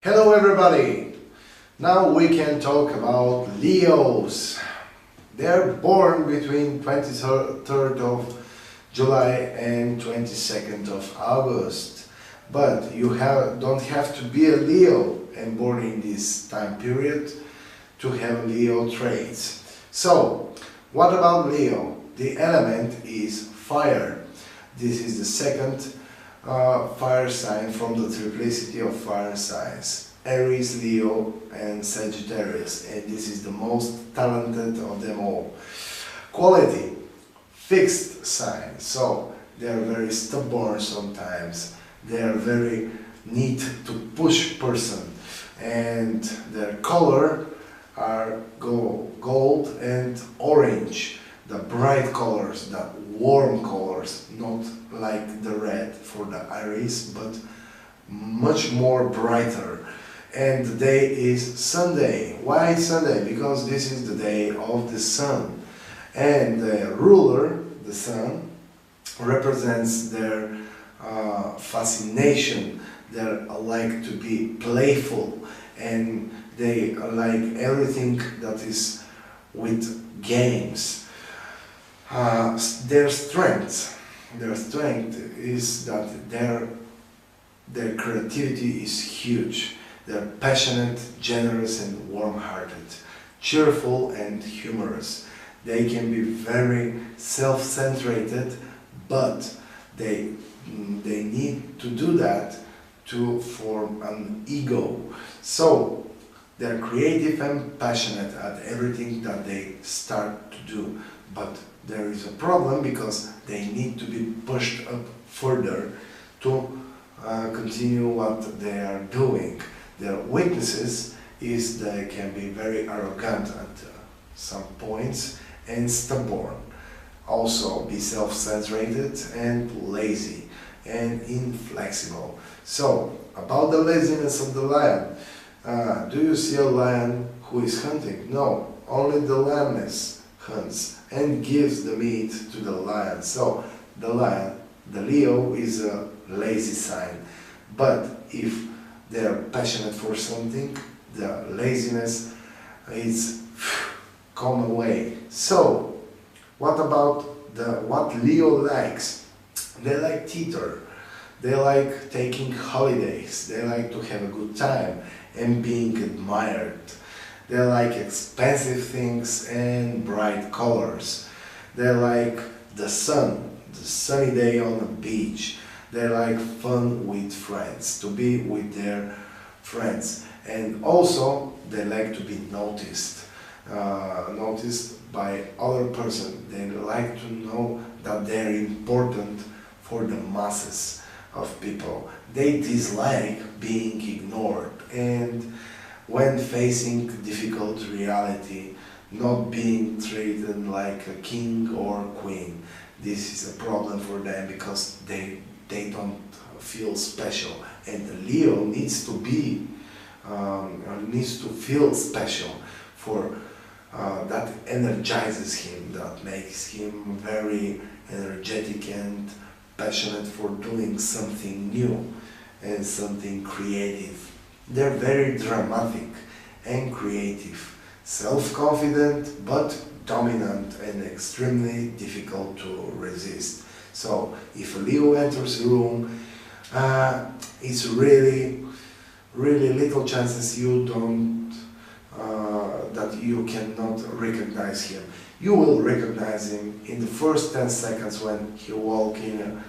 Hello everybody! Now we can talk about Leos. They're born between 23rd of July and 22nd of August. But you don't have to be a Leo and born in this time period to have Leo traits. So, what about Leo? The element is fire. This is the second fire sign from the triplicity of fire signs: Aries, Leo and Sagittarius, and this is the most talented of them all. Quality: fixed sign, so they are very stubborn sometimes, they are very need to push person, and their color are gold and orange, the bright colors, the warm colors, not like the red for the Aries, but much more brighter. And the day is Sunday. Why Sunday? Because this is the day of the sun, and the ruler, the sun, represents their fascination. They like to be playful, and they like everything that is with games. Their strength is that their creativity is huge. They're passionate, generous and warm-hearted, cheerful and humorous. They can be very self-centered, but they need to do that to form an ego. So they're creative and passionate at everything that they start to do, but there is a problem because they need to be pushed up further to continue what they are doing. Their weaknesses is they can be very arrogant at some points and stubborn. Also be self-centered and lazy and inflexible. So, about the laziness of the lion. Do you see a lion who is hunting? No, only the lioness hunts and gives the meat to the lion. So the lion, the Leo, is a lazy sign. But if they are passionate for something, the laziness is come away. So what about what Leo likes? They like theater. They like taking holidays. They like to have a good time and being admired. They like expensive things and bright colors. They like the sun, the sunny day on the beach. They like fun with friends, to be with their friends. And also they like to be noticed, noticed by other person. They like to know that they're important for the masses of people. They dislike being ignored, and when facing difficult reality, not being treated like a king or queen. This is a problem for them because they don't feel special, and the Leo needs to be needs to feel special. For that energizes him, that makes him very energetic and passionate for doing something new and something creative. They're very dramatic and creative, self-confident but dominant and extremely difficult to resist. So if a Leo enters the room, it's really little chances you don't that you cannot recognize him. You will recognize him in the first 10 seconds when he walks in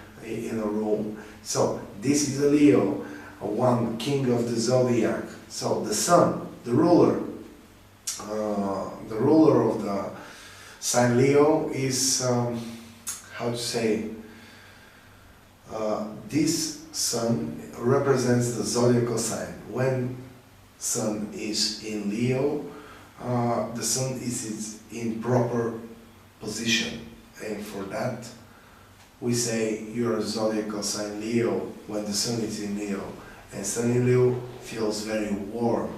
a room. So this is a Leo, one king of the Zodiac. So the sun, the ruler of the sign Leo is, how to say, this sun represents the zodiacal sign. When sun is in Leo, the sun is in proper position, and for that we say you're a zodiacal sign Leo when the sun is in Leo. And sun in Leo feels very warm,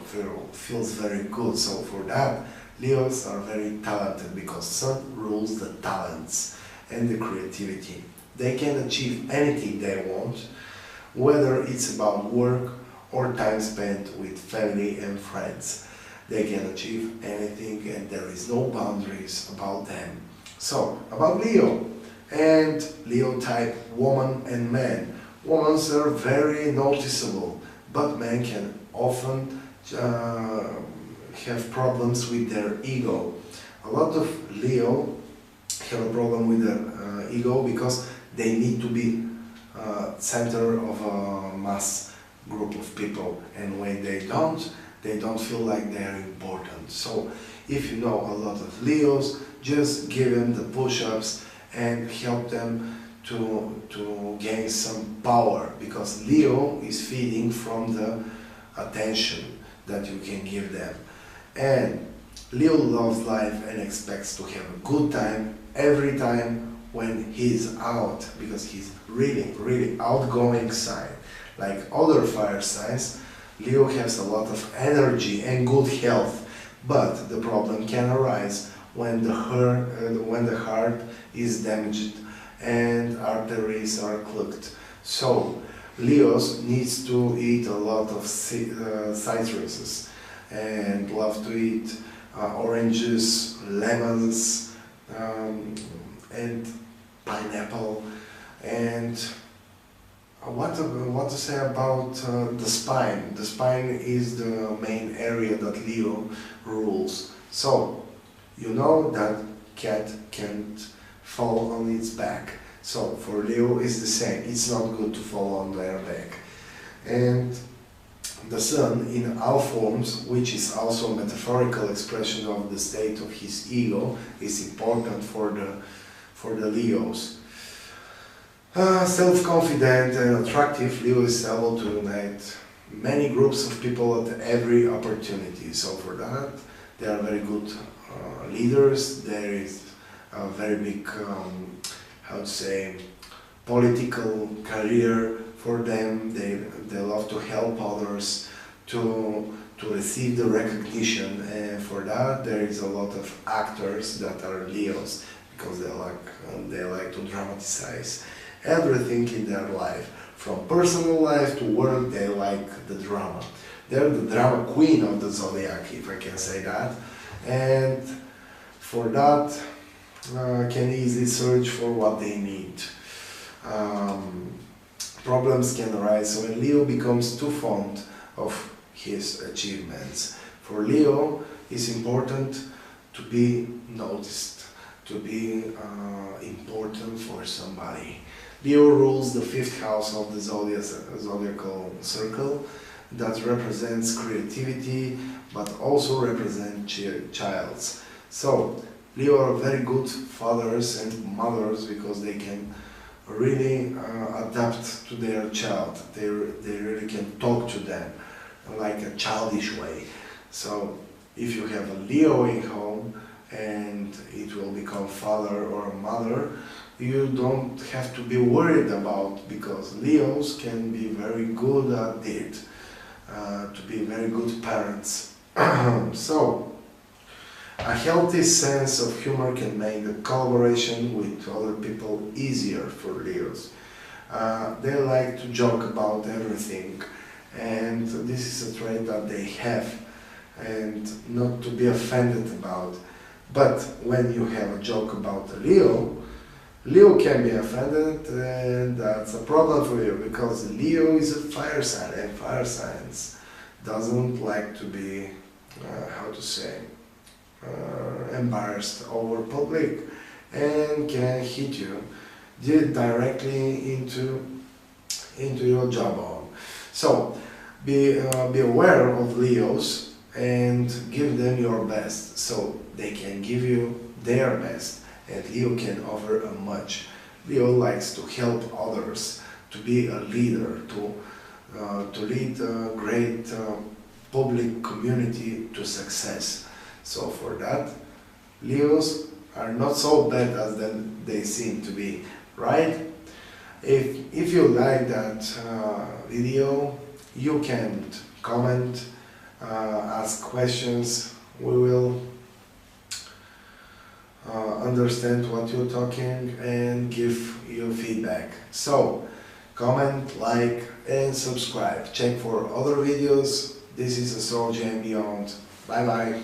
feels very good. So for that, Leos are very talented because sun rules the talents and the creativity. They can achieve anything they want, whether it's about work or time spent with family and friends. They can achieve anything and there is no boundaries about them. So, about Leo and Leo type woman and man. Women are very noticeable, but men can often have problems with their ego. A lot of Leo have a problem with their ego because they need to be center of a mass group of people, and when they don't feel like they are important. So if you know a lot of Leos, just give them the push-ups and help them to gain some power, because Leo is feeding from the attention that you can give them. And Leo loves life and expects to have a good time every time when he's out, because he's really outgoing sign. Like other fire signs, Leo has a lot of energy and good health, but the problem can arise when the heart is damaged and arteries are clogged. So Leos needs to eat a lot of citruses and love to eat oranges, lemons, and pineapple. And what to say about the spine? The spine is the main area that Leo rules. So you know that cat can't fall on its back. So for Leo it's the same. It's not good to fall on their back. And the sun in all forms, which is also a metaphorical expression of the state of his ego, is important for the Leos. Self-confident and attractive, Leo is able to unite many groups of people at every opportunity. So for that, they are very good leaders. There is a very big, how to say, political career for them. They love to help others to receive the recognition, and for that there is a lot of actors that are Leos, because they like to dramatize everything in their life. From personal life to work, they like the drama. They're the drama queen of the Zodiac, if I can say that. And for that, can easily search for what they need. Problems can arise when Leo becomes too fond of his achievements. For Leo, it's important to be noticed, to be important for somebody. Leo rules the 5th house of the zodiacal circle that represents creativity, but also represents childs. So Leo are very good fathers and mothers because they can really adapt to their child. They really can talk to them like a childish way. So if you have a Leo in home and it will become father or mother, you don't have to be worried about, because Leos can be very good at it, to be very good parents. So a healthy sense of humor can make the collaboration with other people easier for Leos. They like to joke about everything, and this is a trait that they have, and not to be offended about. But when you have a joke about a Leo can be offended, and that's a problem for you, because Leo is a fire sign, and fire signs doesn't like to be, how to say, embarrassed over public, and can hit you directly into your jawbone. So be aware of Leos and give them your best, so they can give you their best, and Leo can offer a much. Leo likes to help others, to be a leader, to lead a great public community to success. So for that, Leos are not so bad as they seem to be, right? If you like that video, you can comment, ask questions. We will understand what you're talking and give you feedback. So comment, like and subscribe. Check for other videos. This is Astrology and Beyond. Bye bye.